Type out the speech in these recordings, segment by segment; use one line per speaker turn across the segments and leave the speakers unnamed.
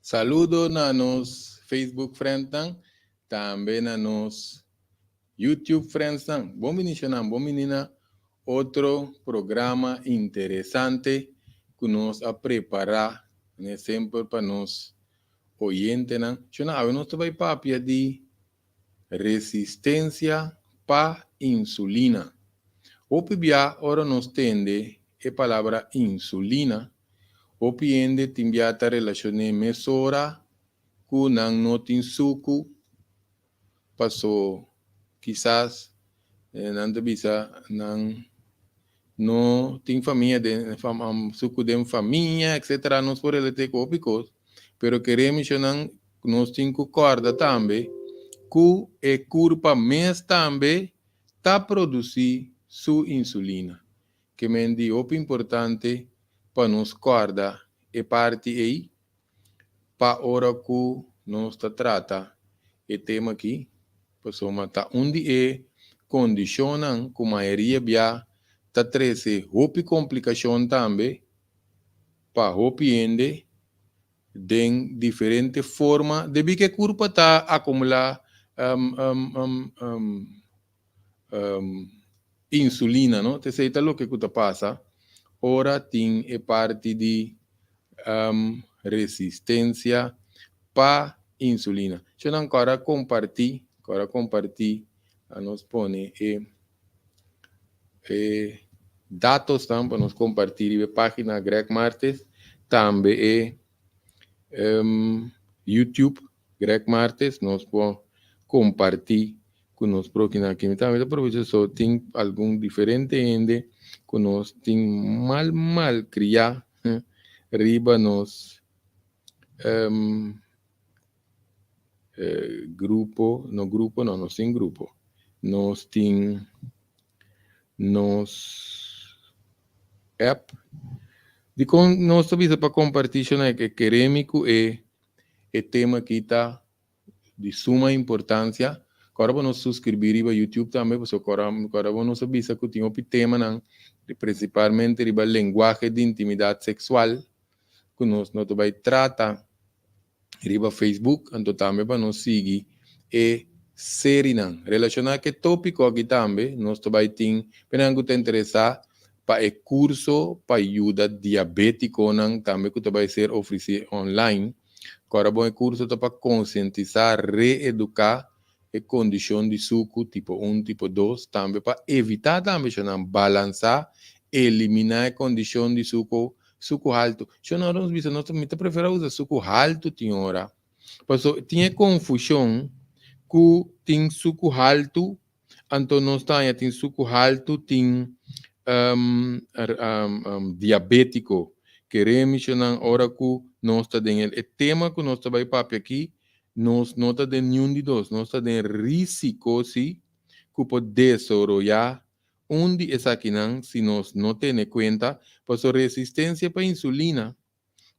Saludo na nos Facebook friends dan, também na nos YouTube friends dan. Bom menino, bom menina, outro programa interessante que nós a preparar, né, sempre para nós oyentes, né? Chuna, a nós vai papia de resistência para insulina. O pibia ora nos tende a palavra insulina. O piende timbiata relacione mesora kunang notin suku paso quizás nanta bisa nang no tin familia de suku de família etc nos por ele te copicos pero queremos nang nos tin corda também cu e curpa mes também ta produzir su insulina que mendi op importante para nos corda e parte aí pa ora que nós trata e tema aqui, pessoa tá onde é condicionam que a maioria bia tá treze roupa complicação também pa roupa ende de diferente forma de que curva tá acumular um, um, um, um, insulina, não? Te sei tá lo que passa, ora tem é parte de resistência para insulina. Eu não quero compartilhar, a nos pone dados também para nos compartilhar a página Greg Martes, também YouTube Greg Martes, nós podemos compartilhar com nós próximos aqui. Também aproveito só tem algum diferente ainda que nós tem mal criar, riba nos grupo, não tem grupo. Nós tem nos app. De com nós também para compartilhar que queremos é tema que está de suma importância. Agora vamos subscrever para YouTube também, porque agora vamos saber que tem um tema não, principalmente a linguagem de intimidade sexual que nós vai tratar riba Facebook, então também para nos seguir e série não. Relacionado que tópico aqui também, nós também tem, penang te interessar para o curso para ajuda diabético não, também que vai ser oferecido online. Agora bom curso para conscientizar, reeducar a condição de suco tipo 1, tipo 2, também para evitar também balançar, eliminar a condição de suco alto. Eu não sei se nós prefere usar suco alto, senhora. Porque tinha confusão que tem suco alto, então nós tem suco alto, tem diabético. Queremos mencionar ora que nós temos o tema que nós vai papel aqui, nós não temos nenhum de dois, nós temos risco se que pode desenvolver onde essa aqui não, se nós não temos conta, pois a resistência para a insulina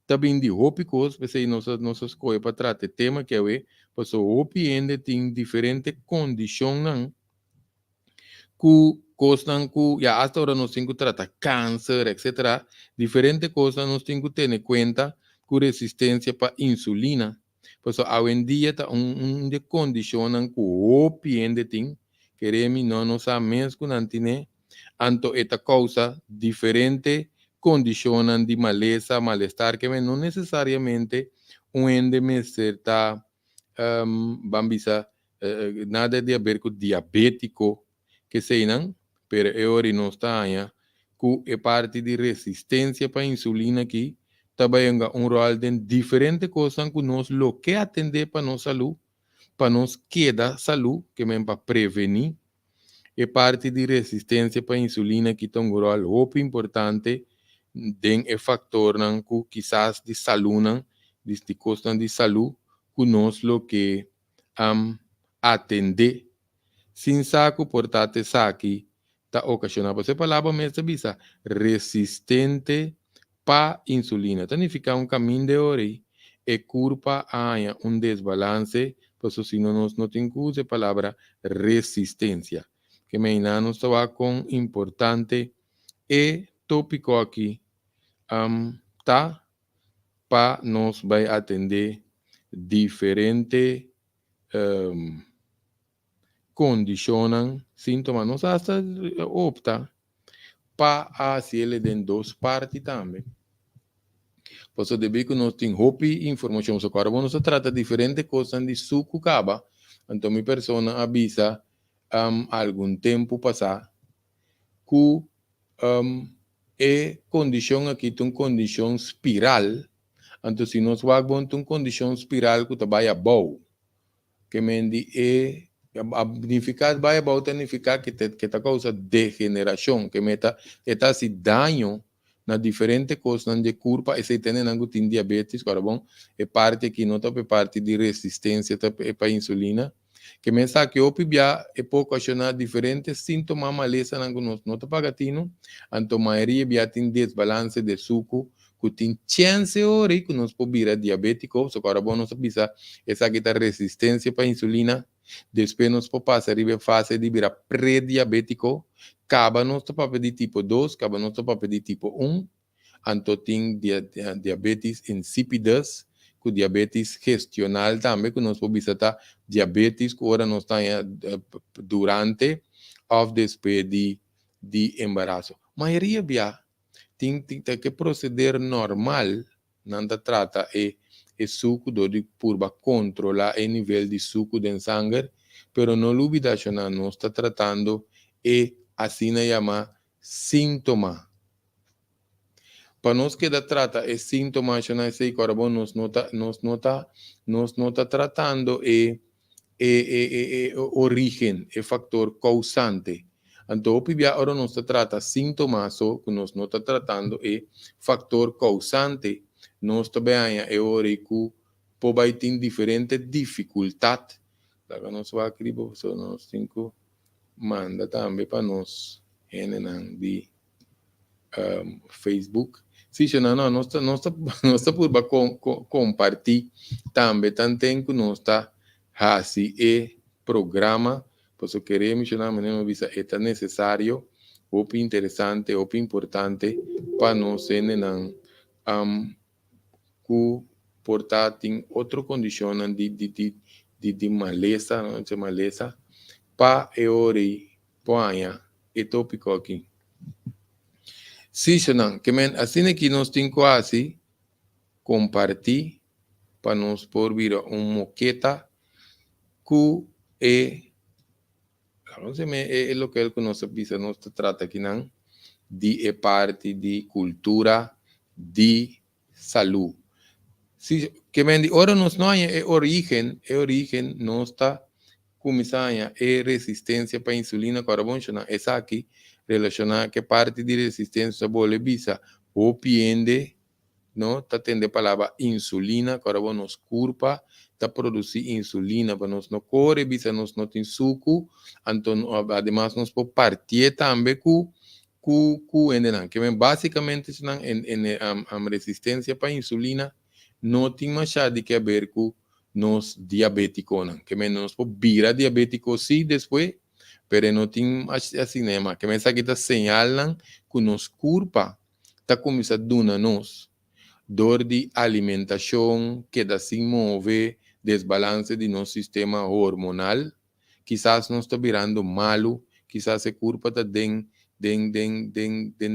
também de hópicos, porque nós escolhe para tratar tema que é, pois o hópi ainda tem diferente condições que costam que, já hasta agora nós temos que tratar câncer, etc. Diferente coisas nós temos que ter em conta com resistência para insulina. Pois hoje em dia está de condicionam que o hópi ainda tem, queremos não sabemos que não tem, então esta causa diferente condicionam de maleza, malestar, que não necessariamente um endeme certa, bambisa, nada de a ver com diabético, que sei não, pero eu não está que é parte de resistência para a insulina que também um rol de diferente coisas que nós lo que atender para nossa saúde, para nos queda saúde, que é para prevenir, é parte de resistência para a insulina que tem um rol muito importante den é factor não que quizás de saúde não, de costa de saúde que nós lo que atender sin saco portate saki ta ocasiona você palavra mesmo bisa resistente pa insulina significa um caminho de ori e curpa há desbalance por isso se não tem que usar a palavra resistência que me não estava com importante e tópico aqui tá para nos vai atender diferente condicionan sintomas. Nós hasta opta para fazer em duas partes também. Por isso, deve que nós temos hopi informação sobre o carbono, se trata de diferentes coisas de suco caba. Então, minha pessoa avisa algum tempo passar que é condição aqui, tem condição espiral. Então, se nós vamos uma condição espiral que trabalha bom, que mendi é significa vai bom significa que está causa degeneração, que meta está se dano na diferentes coisas de curva e se tem algo tem diabetes, agora bom, é parte que não é parte de resistência para insulina, que mensa que o pibia é pouco acionar diferentes sintomas maleza não está pagatino, então maioria bia tem desbalance de suco, que tem chance ori que nós podemos diabético, so agora bom nós bisa essa que tá resistência para insulina, depois nós podemos passar a fase de virar pré-diabético, acaba nós papel de tipo 2, acaba nós papel de tipo 1, então tem diabetes insípidas, que diabetes gestional também, que nós podemos estar diabetes, que agora nós está durante ou depois de embaraço. Maioria bia tem que proceder normal, não trata é suco de purba controlar o nível de suco de sangue, pero não olvida que não está tratando assim chama sintoma. Para nós que trata sintoma, esse carbono nos nota tratando origen, factor causante. Então, ahora nos trata sintomas que nos está tratando factor causante. Nós também é hora que pode ter diferentes dificuldades. Agora nós vamos escrever, nós temos manda também para nós de Facebook. Sim, nós por compartilhar também tanto que nós está fazendo programa. Por isso queremos visa é necessário, ou interessante, ou importante para nós que portar tem outra condição de maleza, não é maleza, para ori põe é tópico aqui. Sim, que assim que nós temos quase compartilhar para nós por vir moqueta que é lo que nós pisa nós trata aqui não de parte de cultura de saúde. Sim, que ora nós não é origem não está começando é resistência para insulina carbono, essa aqui relacionada que parte de resistência bole bisa ou piende não está tendo a palavra insulina carbono nos curva está produzir insulina para nós não corre bisa nós não tem suco então además nós pode partir também que basicamente em resistência para insulina não tem mais nada que ver com nos diabéticos, que nós podemos virar diabético sim depois, pero não tem assim, né, que me aqui está señalan que nos curva está começando a nos dor de alimentação que dá se move desbalance de nosso sistema hormonal, quizás não está virando malo, quizás a curva está den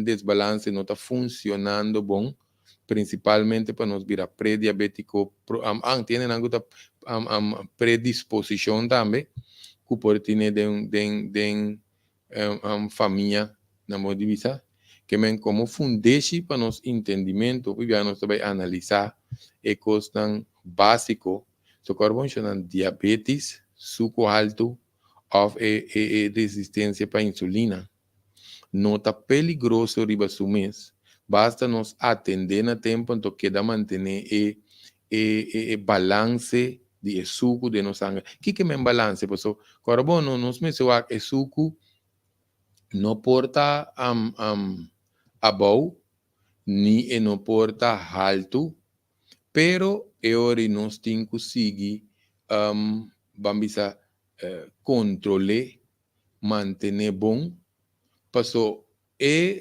desbalance, não está funcionando bom, principalmente para nos virar pré-diabético, tienen alguna predisposición también, que por tener de família na modivisa, que men como fundeixe para nos entendimento, já nós também analisar coisas básico, so carbono diabetes, suco alto, ou resistência para insulina, não está peligroso riba su mês. Basta nos atender na tempo, então queda manter balance de suco de nossa sangue. O que é balance? Porque o carbono nos menciona que suco não porta above, nem não porta alto, pero ori nós tem que seguir, vamos dizer, controle, manter bom, porque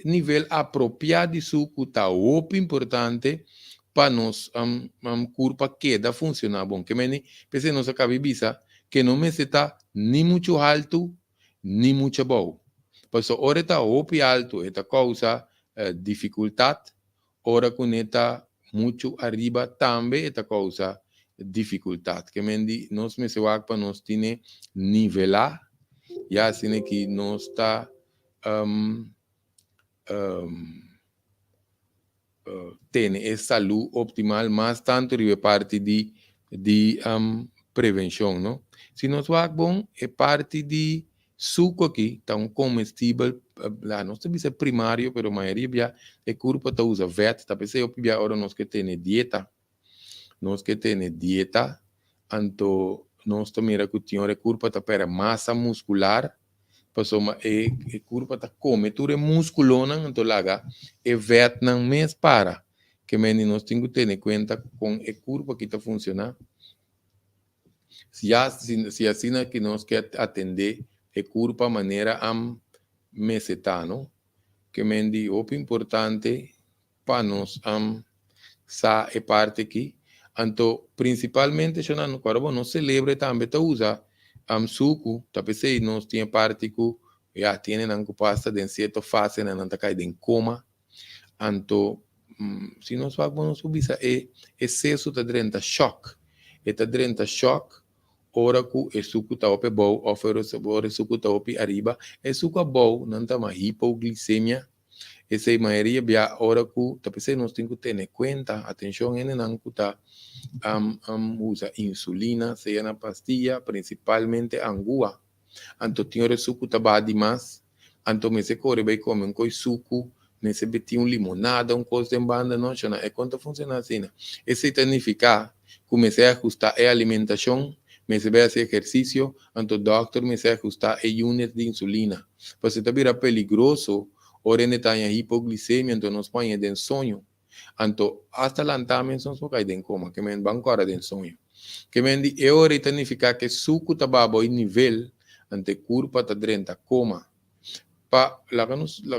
nível apropriado de suco está muito importante para nos curva queda funcionar bom. Que meni, pensei nossa cabeça que não me está nem muito alto, nem muito bom. Por isso, ora está opi alto, esta causa dificuldade, ora com está muito arriba também esta causa dificuldade. Que meni, nós me se para nós tiene nivelar, já assim que nós está tem essa saúde optimal, mas tanto de parte de prevenção, não? Se nós vamos bom, é parte de suco aqui, tá um comestível, lá não sei se é primário, mas a maioria já é curva tá usa vet, tá pensei eu já agora nós que tem dieta, anto nós também que tinha curva tá para massa muscular, passou uma curva tá come, tu é musculona, então laga, é vet não mês para que nós temos que ter em conta com a curva que está funcionando. Se assim é que nós quer atender a curva maneira mesetano, que mendi o importante para nós sa é parte aqui. Então, principalmente, no corpo, não celebra também, tá usa suco, tá pensei, nós tinha parte que já tiene não passa de certa fase, não tá caindo em coma. Então, se nós vamos subir é excesso de drenta choque. Eta drenta choque, ora que o suco tá ope bom, ora o suco tá ope arriba, o suco bom, não tá mais hipoglicemia. Essa é a maioria, bia ora que, tá pensando, nós temos que ter em conta, atenção, ele não tá usa insulina, seja na pastilha, principalmente angua. Então, tinha o suco tá bom demais, então, me se corre, vai comer um suco, nesse betinho limonada, coisa de banda, não, é quanto funciona assim. Esse significa, comecei a ajustar a alimentação, me se vai fazer exercício, então o doctor me se ajustar a unidade de insulina. Porque se vira peligroso, ora está em hipoglicemia, então nos põe em sonho. Então, hasta lá também são só cair em coma, que me van agora em sonho. Que me di, e ora significa que suco tá babo em nível, ante curva tá drenta coma. Pa la que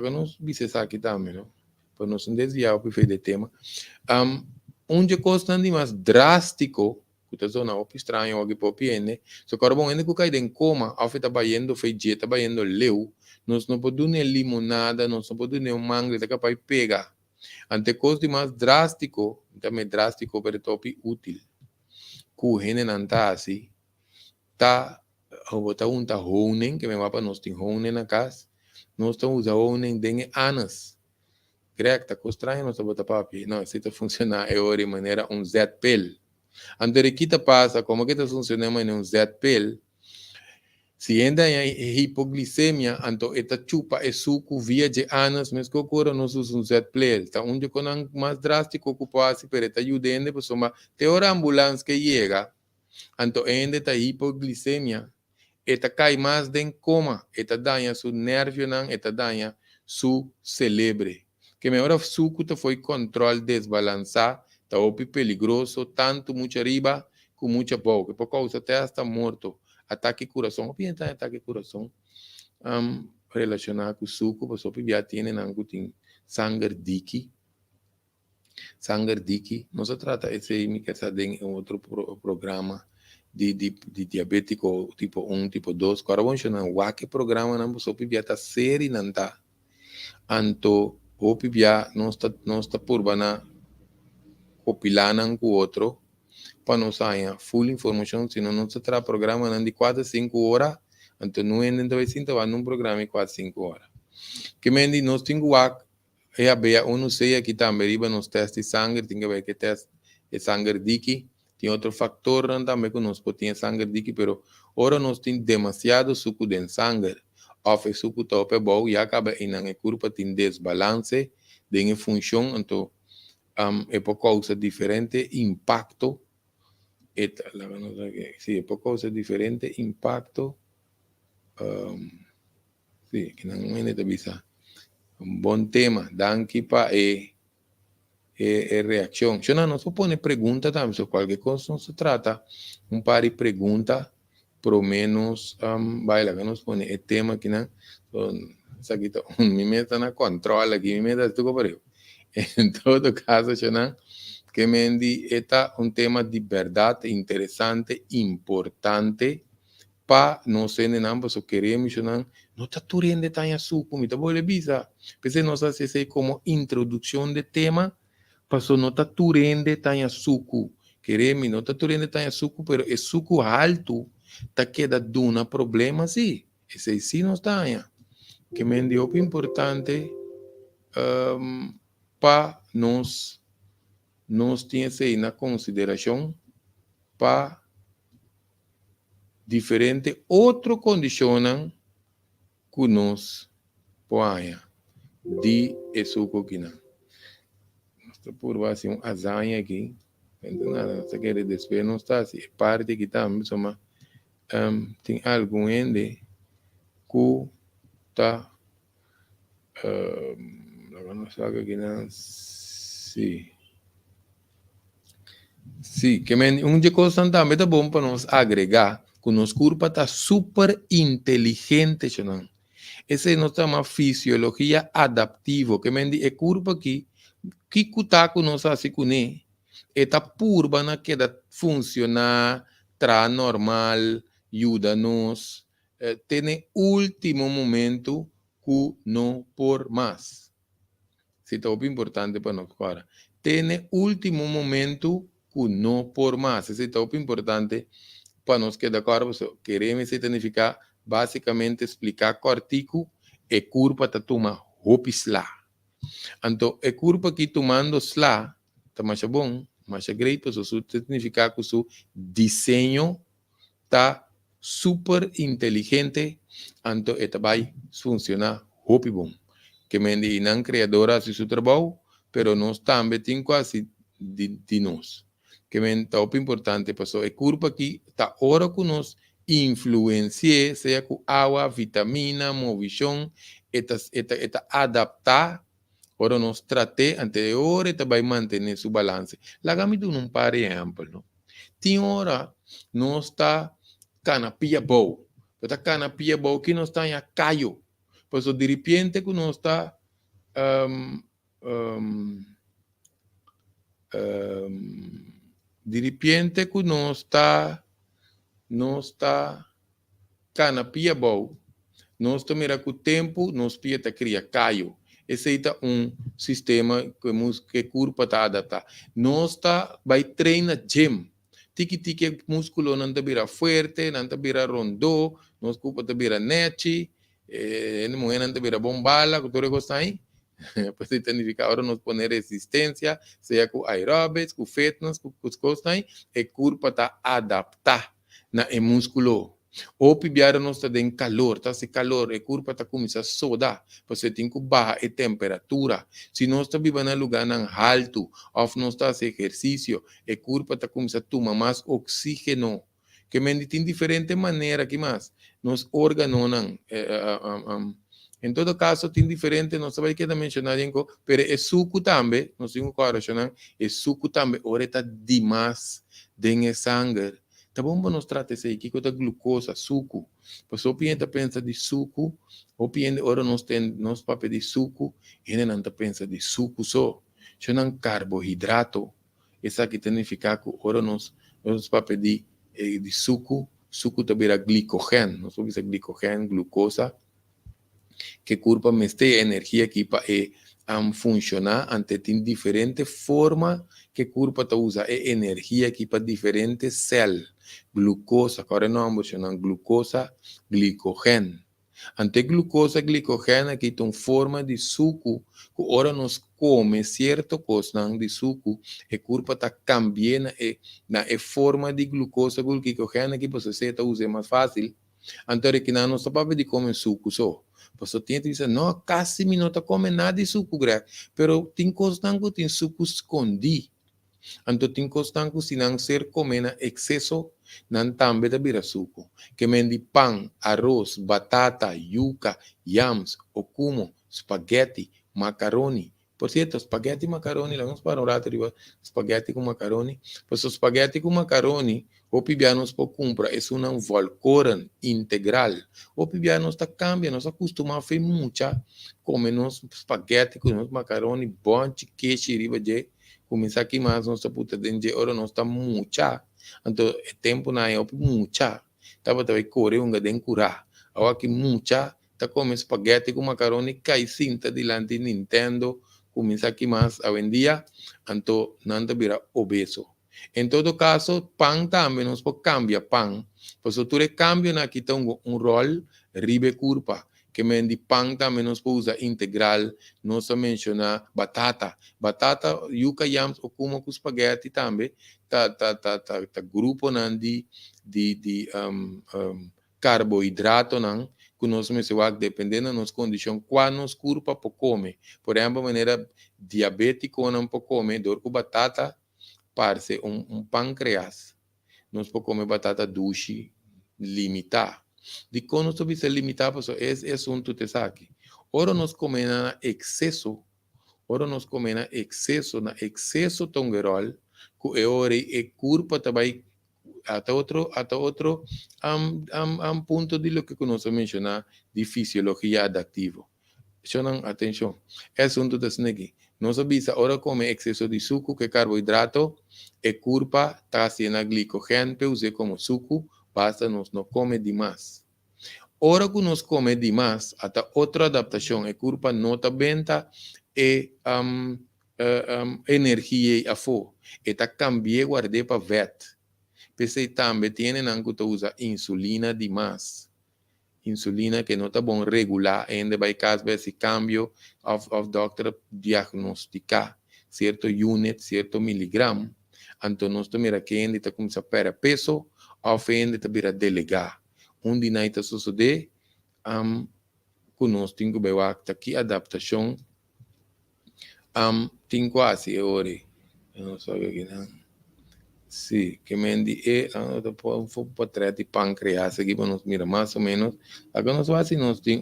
nos dice aqui também, não? Para não se desviar para o tema. Onde coisa mais drástico, que está zona op estranho, aqui por piene, se carbon ainda que cai em coma, ao ficar baiando feijeta, baiando leu, nós não podemos limonada, nós não podemos mangue, tá capaz pegar. Ante coisa mais drástico, também drástico, pero top útil. Que gente não tá assim, tá, botar tá honen, que me mapa nós tem honen na casa, nós estamos usando honen de anos. Creio que está constranho, nós estamos botando papi. Não, se está funcionando, é de maneira Z-Pel. Então, aqui está passa, como que está funcionando em Z-Pel, se ainda em hipoglicemia, então, esta chupa é suco via de anos, mas que ocorre, nós usamos Z-Pel. Então, onde é mais drástico, que passa, pero está ajudando, pues, tem hora ambulância que chega, então, ainda está hipoglicemia, esta cai mais de coma, esta danha su nervio, esta danha su célebre. Que melhor suco foi controle desbalançar, tá perigoso, tanto muito arriba como muito pouco. Por causa até está morto. Ataque coração, pienta ataque coração. Relacionado com suco, você já tem sangue dique. Sangue dique. Não se trata esse me quer em outro programa de diabético tipo 1, tipo 2. Agora vamos chamar o que programa não você já está sério não tá. Anto o pibia não está por bana copilanan com outro para não sair full informação, senão não se trata programa de 4 a 5 horas, então não é nem talvez sinta num programa de 4 a 5 horas. Que mendi nós temos a beia, eu não sei aqui também, riba nos testes de sangue, tem que ver que teste de sangue dique, tem outro fator também que nós podemos sangue dique, pero ora nós temos demasiado suco de sangue, of suco tope bom e acaba em a curva tem desbalance de função, então é por causa diferente impacto, sí, por causa diferente impacto, sí, que não é nada bisa. Bom tema, danke para reação. Eu não se pone pergunta também, se qualquer coisa não se trata, par de pergunta, pelo menos, vai lá, que nos pone o tema que não, aqui tá, me meta na controle aqui, me meta tudo por eu. Em todo caso, eu não, que mendi está um tema de verdade interessante, importante, para nós ser ambos o queremos não está turende tão açúcar, me tá bom bisa. Pensei nós fazer como introdução de tema, passou não está turende tão açúcar, queremos não está turende tão açúcar, pero é suco alto, tá queda duna problema sim, esse sim não está que me dio importante para nós tinha que na consideração para diferente outro condicionam que nós põe de suco que não. Nós por assim azanha aqui, então nada, nós quer despedir não está assim, parte que está, mas tem algum ende que está não sabe que não sim. Sim, que um de coisa também tá bom para nós agregar que nosso corpo está super inteligente, não? Essa é nossa fisiologia adaptiva, que é corpo que está com nós assim com ele, está purba na que funcionar, tra normal, ajuda-nos, tem último momento que não por mais. Isso é muito importante para nós agora. Tem último momento que não por mais. Isso é muito importante para nós que da agora queremos significar basicamente explicar que o artigo é curva tá toma hopis lá. Então, é curva que tomando lá, tá mais bom, mais great, isso significa que o seu desenho tá super inteligente, então vai funcionar hopi bom. Que mendi não criadora de seu trabalho, pero nós também tem quase de nós. Que men tá importante, pessoal, é curva que tá hora que nós influencia, seja com água, vitamina, movição, eta adaptar, ora nós trate anterior, eta vai manter seu balance. Lagami do um par exemplo, não? Tem hora nós tá canapia boa, tá canapia boa que nós tá em caio, pessoal, de repente que nós tá de repente que nós está canapia boa, nós mira que o tempo nós pieta cria caio. Esse é sistema que corpo está adaptar. Nós vai treinar gym. Tiki músculo não te vira forte, não te vira rondo, nós corpo te vira nete, não te vira bombala, que tu gosta aí. Pues significa ahora nos poner resistência, seja com aeróbics, com fitness, com as coisas aí, e corpo está adaptar na músculo. Ou pibiara nós está em calor, tá se calor, e corpo está começando a sudar, você tem que baixar a temperatura. Se nós está vivendo em lugar alto, ou nós está fazendo exercício, e corpo está começando a tomar mais oxígeno. Que tem diferente maneira que mais, nos órgãos em todo caso, tem diferente, não sabe que está mencionando, mas é suco também, não sei como mencionar, é suco também, ora está demais de sangue. Tá bom para nós tratar isso aqui, que é glucosa, suco. Pois o cliente pensa de suco, o cliente ora nós papel de suco, e ele não pensa de suco só. Se não carboidrato, essa que significa que ora nós papel de suco também é glicogênio, nós vamos dizer glicogênio, glucosa, que curva me este energia que para funcionar ante tem diferente forma que curva ta usa energia que para diferentes células glucosa agora não vamos chamar glucosa glicogênio ante glucosa glicogênio aqui tem forma de suco que ora nos come certo coisa de suco e curva ta cambiando na forma de glucosa glicogênio que você ta usa mais fácil ante que não só para de comer suco só. Você tem que dizer, não, quase não está comendo nada de suco, pero tem coisas que tem suco escondido. Então, tem coisas que se não ser comendo excesso, não também da vira suco. Que mendi pão, arroz, batata, yuca, yams, okumo, spaghetti, macaroni. Por certo, spaghetti e macaroni, lá vamos para o rato, spaghetti com macaroni. Pois o spaghetti com macaroni, o pibianos por compra, é um valcoran integral. O pibianos está cambiando, nós acostumamos a fazer muita, comer nos spaghetti com nos macaroni, bom, queijo, riba de começa aqui mais nossa puta dentro ora nós está mucha então é tempo na é mucha tava também correr um gadem curar agora que mucha tá come espaguete com macarrone cai cinta dilante Nintendo começa aqui mais a vendia então não vira obeso em todo caso pan também nós pode cambiar pan pois tu recambio na aqui tem rol ribe curpa que mendi pan também nós pode usar integral nós menciona batata yuca yams ou como com spaghetti também tá grupo nandi de carboidrato não que nós mencionamos dependendo da nossa condição qual nos curpa para comer por exemplo maneira diabético não pode comer dor com batata parce pâncreas nós podemos comer batata doce limitar de quando nós bisa limitar pues é assunto te saque ora nós comemos excesso na excesso tongerol que é hora e curpa também até outro ponto de lo que nós mencionar de fisiologia adaptiva. Chamam atenção. É assunto da snegi. Nós avisa ora come excesso de suco que carboidrato e curpa tá sendo glicogênio para usar como suco basta nós não come demais. Ora que nós come demais até outra adaptação é curpa nota benta e energia a fo e tá cambie guardar para vet. Pensei também tiene nango to usa insulina demais. Insulina que não está bom regular, ainda vai caso esse cambio of doctor diagnosticar certo unit, certo miligramo, então nós também que ainda está começando a perder peso, ou ainda está vira delegar. Onde não está suceder, que nós temos que ver aqui adaptação, tem quase hora, eu não sei o que não. Sí, que mendi portrait de pancreas aqui para nós mirar mais ou menos. Agora nós vamos nós tem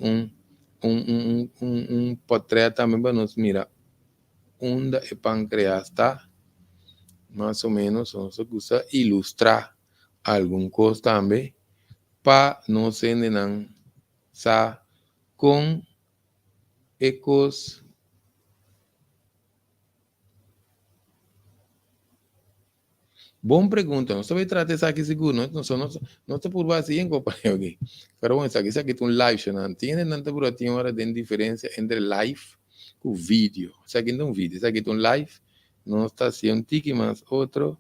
portrait também para nós mirar onde é pancreas tá, mais ou menos nós gosta ilustrar algum coisa também para nós entender sa com ecos Bom pergunta, não sabe tratar isso aqui seguro, não está por base em companhia aqui. Pero bueno, isso aqui tem um live, não tem nada por aqui hora de diferença entre live e vídeo. Isso aqui não é um vídeo, isso aqui tem um live, não está assim um tique mais outro.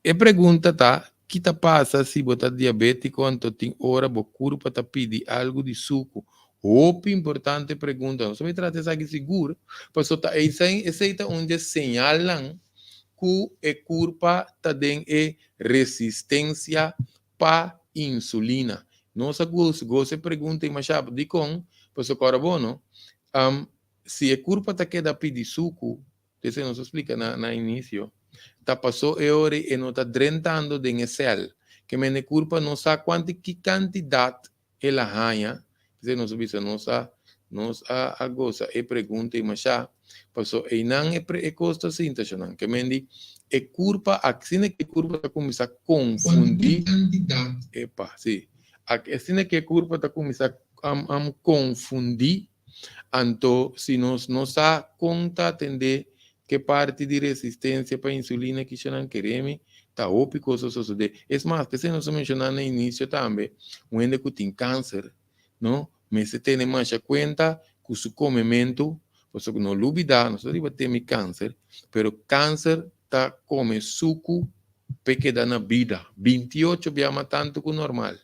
E pergunta tá, que tá passa se botar diabético, então tem hora bo curva para pedir algo de suco. Outra importante pergunta, não sabe tratar isso aqui seguro, pois tá essa é onde señalan que é culpa também é resistência para insulina. Nossa gosto pergunta mas já de com pois agora bom se é culpa tá que da pedir suco isso nos explica na início tá passou é hora e não tá drenando de cel que me culpa não sabe que quantidade ela ganha isso nos avisa nos a goza e pergunta mas já passou e não é costa sinta não que mendi é culpa assim que culpa tá começar a confundir epa sim assim que culpa tá começar a confundir então se nós não sa conta atender que parte de resistência para insulina que já não queremos tá óbvio coisa suceder é mais que se nós mencionar no início também um ende que tem câncer não mas se tem mais conta que o comimento você não olvidar não só ter câncer pero câncer tá come suco porque dá na vida 28 vezes tanto que o normal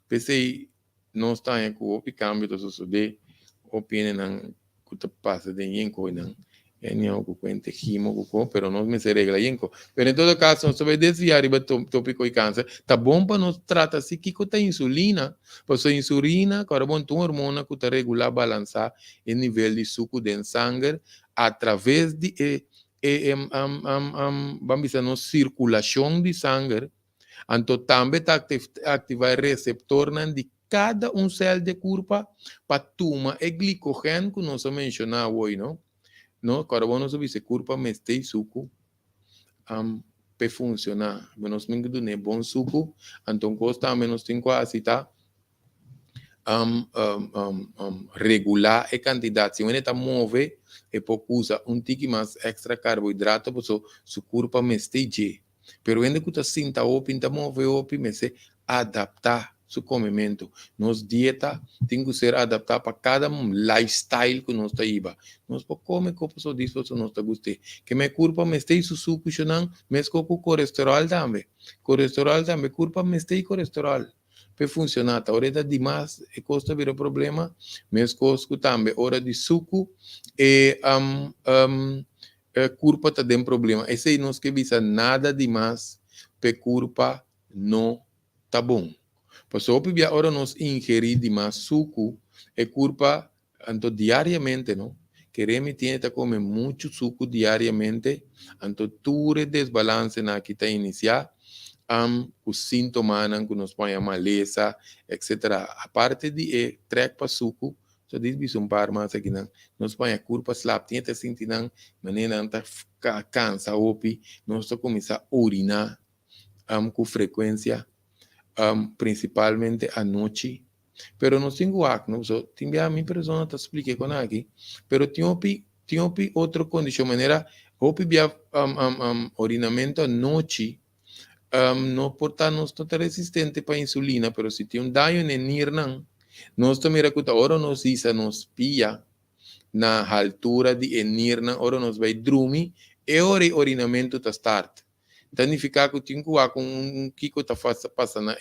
pensei não está em o cambio do suceder opinião que te passa de yenko não é nem o que himo pero não me se regla yenko pero em todo caso não se vai desviar do tópico de câncer tá bom para nós tratar se que com a insulina pois a insulina agora bom tem hormona que te regular balançar o nível de suco de sangue através de vamos dizer no circulação de sangue então também tá ativar receptor de cada célula de corpo para tomar o glicogênio que nós mencionamos hoje, não? No carbono sobre esse corpo meste suco para funcionar. Menos mingo do bom suco, então costa menos tem quase tá regular a quantidade. Se você está move, é pouco usa tique mais extra carboidrato, para seu corpo mesteje. Pero ainda que você sinta opi, está move opi, mas se adaptar seu comimento. Nossa dieta tem que ser adaptada para cada lifestyle que nós está iba. Nós podemos comer como só diz, nós está gostei. Que me corpo mesteje su suco, não, mas com colesterol também. Colesterol também, corpo mesteje colesterol. Para funcionar, a hora demais e custa vir o problema, mas costo também, hora de suco e curva tá tem problema. Esse aí nós que visa nada demais, para curva não tá bom. Por isso, a hora nós ingerir demais suco, e curva, então diariamente, não? Queremos ter que comer muito suco diariamente, então tudo desbalance na que está iniciar, os sintomas que nos põe a maleza, etc. A parte de trek para suco, só diz um par mais aqui, não. Nos põe a curva slap, tinha que sentir, não, maneira não tá cansa, opi, nós começar a urinar, com frequência, principalmente à noite. Pero não tenho acno, só tinha a minha pessoa te expliquei com aqui, pero tinha outra condição, maneira, opi via urinamento à noite, não porta nós está resistente para insulina, pero se tem dano em nirnan, nós também recuta, ora nós isa nos pia na altura de nirnan, ora nós vai dormir, e ora urinamento está start. Significa que tem que com kiko tá passando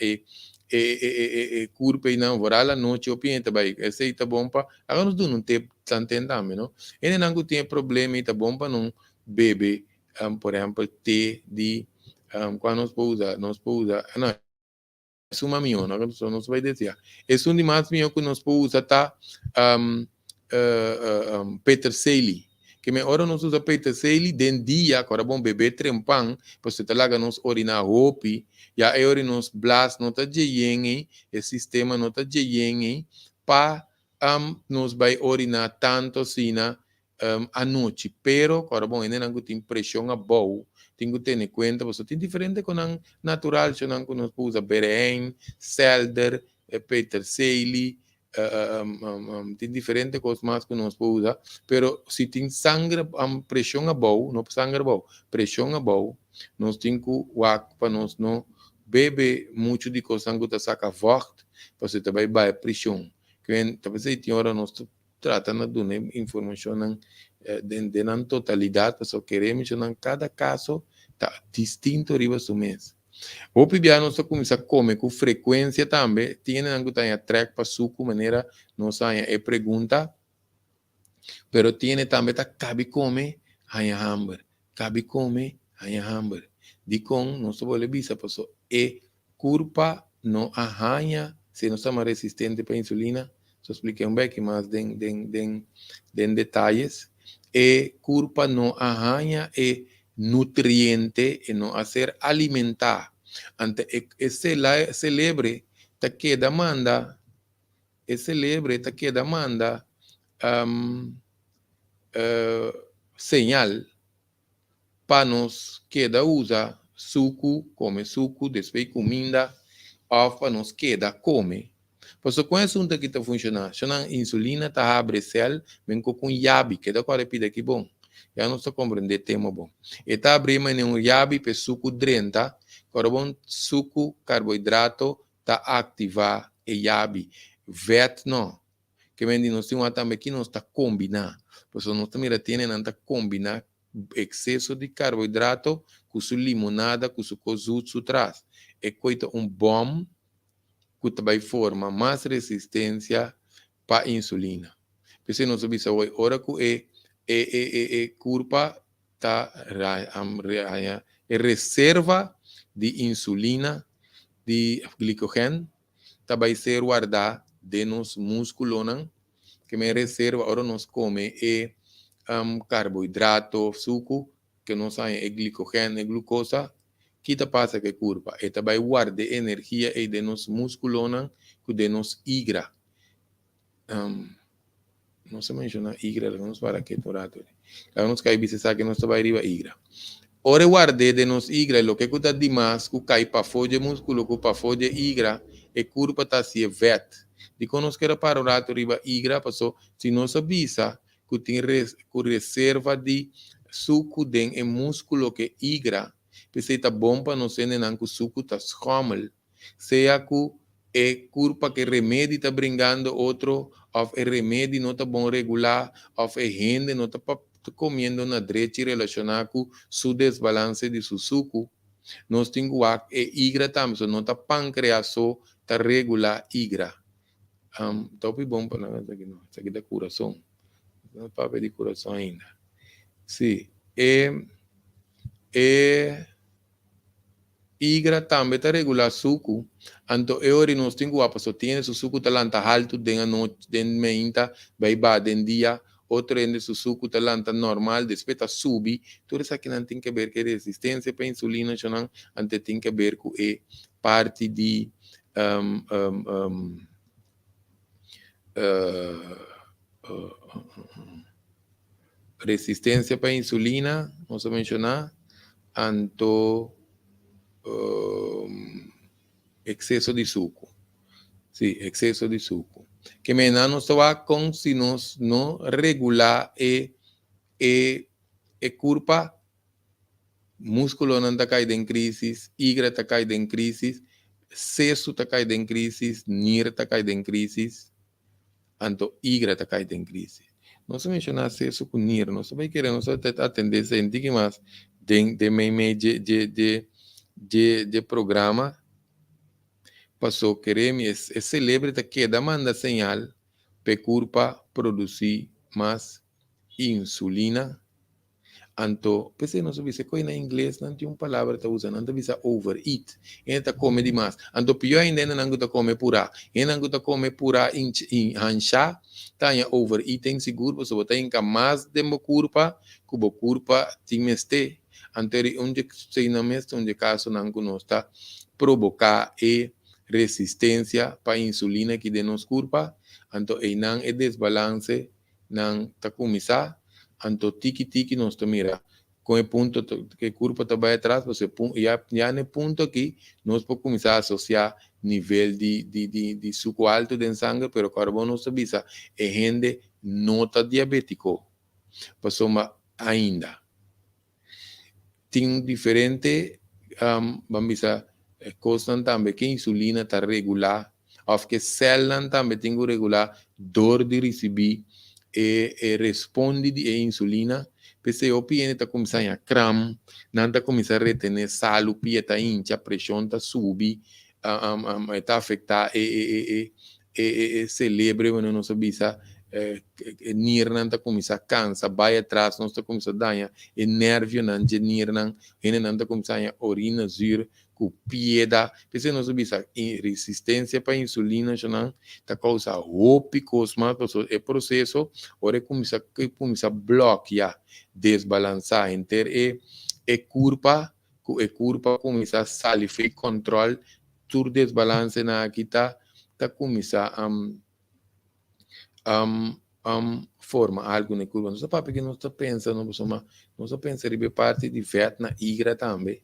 curva e não vorar a noite o pienta vai esse tá bom para agora nós não tem tantendame não ele não tem problema tá bom para não beber por exemplo té de quando nós pousa não é uma minha não nós vai dizer é um demais minha que nós pousa tá Peter Sayley que me ora nós usa Peter Sayley den dia agora bom beber trempang para você talaga nos orinar hopi ya ori nos blast nota jeyenge o sistema nota jeyenge pa nos vai orinar tanto sina a noite pero agora bom ainda não tem pressão a boa tem que ter em conta você tem diferente com a natural se não nós usa Beren, Selder, Peter Sayley tem diferentes coisas mais que nós podemos usar, pero se tem sangue, pressão a boa, não sangue a boa, pressão a boa, nós temos que para nós não beber muito de coisa que está saca forte, para você também vai pressão. Que talvez aí tem hora nós tratando de dar informação na totalidade, para só queremos em cada caso tá distinto riba do mês. O pibiano só começa a comer com frequência também, tem que ter a track para suco, maneira, não sai é pergunta, pero tem também que cabe comer, aí hamburger, cabe comer, aí hamburger. De com, não se pode bisa, porque é culpa não arranha, se não estamos resistente para a insulina, só expliquei pouco mais de detalhes, é culpa não arranha, é nutriente e não a ser alimentar. Ante esse celebre ta que demanda señal para nos queda usa suco, come suco, después comida, ou para nos queda come. Por isso, com esse que está funcionando, se a insulina está abre cel, vem com yabi, que dá para repetir aqui bom. Já não estou compreendendo tema bom. E está abrindo um yabi para suco drenta, bom suco, carboidrato, está ativar e yabi. Vet não. Que vem de nós temos também que nós está combinar. Por isso, nós também temos que combinar excesso de carboidrato com sua limonada, com seu cozuto traz. É coisa bom que vai formar mais resistência para a insulina. Por isso, nós sabemos hoje, hora que curva tá reserva de insulina, de glicogênio, vai ser guardada de nos músculos, que me reserva, agora nós come carboidrato, suco, que nós é glicogênio, é glucosa, que passa que curva, e vai guardar energia e de nos músculos, que de nos igra. Não se menciona igra, vamos para que torato. Vamos que aí sabe que nós vai arriba igra. Ora guarde de nos igra, lo que custa demais, que cai para folha músculo, que para folha igra, e curva tá se vet. De conosco para o rato riba igra, passou, se não sabisa, que tem reserva de suco den músculo que igra, pensei tá bom para não ser nem que suco tá schommel, seja que é culpa que remédio tá brigando outro, ou é remédio não tá bom regular, ou é gente não tá comendo na direita relacionada com su desbalance de su suco. Nós temos é igra também, não tá pâncreas só tá regular igra. Top bom para nós aqui não, isso aqui da coração, não é papel de coração ainda. Sim, igra também tá regular suco, então eu nós temos a pessoa tem su suco talanta alto den a noite den meinta vai ba den dia outro ende su suco talanta normal depois tá subi, tudo isso aqui não tem que ver com resistência para insulina, não ante tem que ver com parte de resistência para insulina, vamos mencionar, anto excesso de suco. Sim, excesso de suco. Que menano estava com se nós não regular culpa, músculo não está caindo em crise, hígado está caindo em crise, seso está caindo em crise, nir está caindo em crise, anto hígado está caindo em crise. Não se menciona seso com nir, não se vai querer, não se atender sentir mais de meio de programa, passou querer me celebre que da manda señal para culpa produzir mais insulina. Anto, pensei não sabia se coisa em inglês não tinha uma palavra que usa, não devia overeat, ainda come demais. Anto pior ainda não está come pura, ainda não está come pura em hancha, tá em overeating seguro, você botar em mais de uma culpa, cubo culpa tem este, anterior onde sei na mesma onde caso não conosca provocar resistência para insulina que de nos culpa, anto e não é desbalance não tá começar, anto tiki nos mira com o ponto que culpa tá vai atrás, você já no ponto que nós podemos começar a associar nível de suco alto de sangue, pero carbono sabisa é gente não tá diabético, passou ainda tem diferente vamos dizer coisas também que insulina está regular, ou que célula também tem que regular dor de receber e responde de insulina, porque o piene está começando a cram, não está começando a reter sal, o pie está incha, a pressão está subir, está afetar celebre, quando não sabe se nir não está começando a cansa, vai atrás, não está começando a danhar, e nervio não de nir não está começando a urina, zura, com pieda, porque não sabe se resistência para insulina, não está causando ópicos, mas é processo, ora começa a bloquear, desbalançar, entre culpa começa a sair, faz controle, tudo desbalance na aqui tá começar forma algo na curva. Não sabe porque não está pensando, não está pensando em parte de vet na igra também,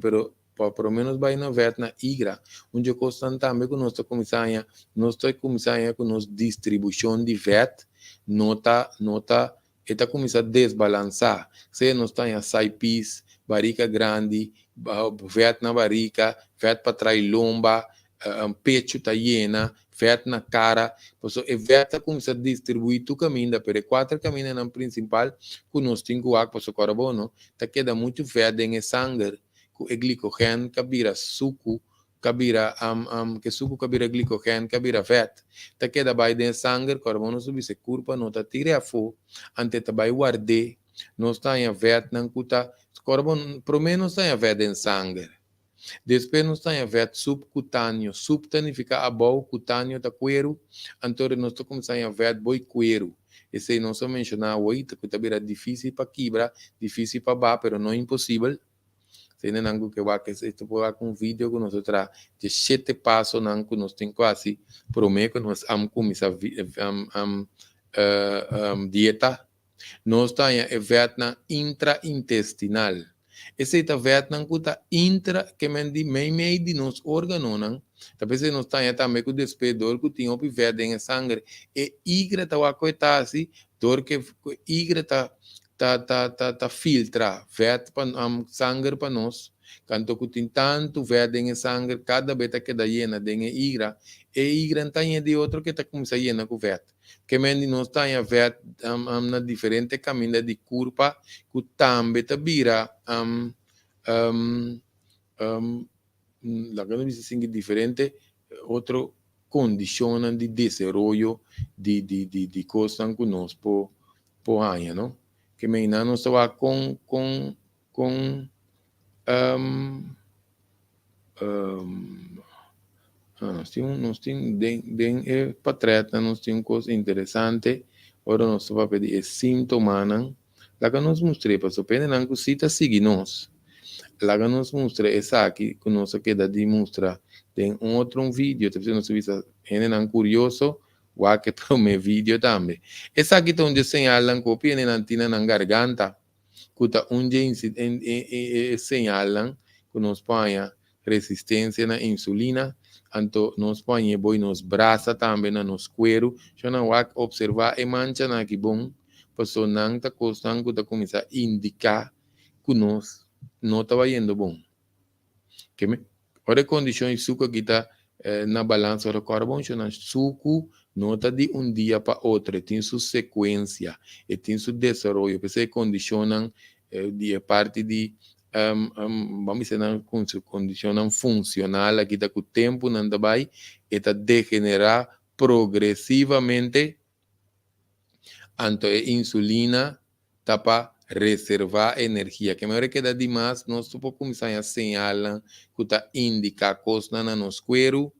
pero por menos vai na vet na igra, onde constant também que nós está começando com nossa distribuição de vet, nota começando a desbalançar, se nós está em saipis, barriga grande, vet na barriga, vet para trás lomba, pecho está llena, vet na cara, então o vet começa a distribuir tu caminho, pero quatro caminhos na principal, que nós temos água para o carbono, tá queda muito vet em sangue, que é glicogênio, que vira suco, que vira que suco que vira glicogênio, que vira vet, tá queda vai em sangue, carbono subir se curva, não tá tira a fogo, ante tá vai guardar, não está em vet, não cuta, carbono, pelo menos está em vet em sangue. Depois nós temos a ver subcutâneo. Subcutâneo fica abaixo, cutâneo da cuero. Então nós começamos a ver boi cuero. Esse aí não só mencionar hoje, que também é difícil para quebrar, difícil para bater, mas não é impossível. Se não é que vai que isto pode com um vídeo que nós traz de 7 passos, não que nós temos quase prometo que nós vamos começar dieta. Nós temos a ver na intraintestinal. Esse tá vet não cuta intra que mendi meio de nos órgãos não. Talvez não está também com o despedor que tinha opi vet em sangue e igra tá o coita assim, dor que igra tá filtra vet para sangue para nós. Canto que tem tanto vet em sangue, cada vez que da llena de igra, e igra não tem de outro que tá começa a llena com vet. Que mendi nós tá a vet na diferente caminho de curva que também tá vira um, la que dice sin diferente otro condicionan de desarrollo de cosas que nos po año, ¿no? Que me no se va con um, um, nós temos den patreta, nós temos coisa interessante, ora nós vamos pedir sintoma, lá que nós mostrei, para só não que cita seguir nós. Lá que nos mostra essa aqui, que nós queda de mostrar, tem outro vídeo, se você visa, é curioso, o que tome vídeo também. Essa aqui tem onde señalan copia na garganta, que tá onde señalan que nos põe resistência na insulina, então nos põe boi nos braços também, nos cuero, já não vai observar e mancha na que bom, porque não está costando que tá começar a indicar que nós não estava indo bom. Que me, ora condições suco que está na balança do carbono, na suco não está de dia para outro, tem sua sequência e tem seu desenvolvimento, porque condicionam de parte de vamos dizer, condicionam funcional aqui está com o tempo não vai e está degenerar progressivamente, então a insulina está para reservar energia, que melhor que dá demais, nós podemos começar a señalar que está indica coisa na nos cuero,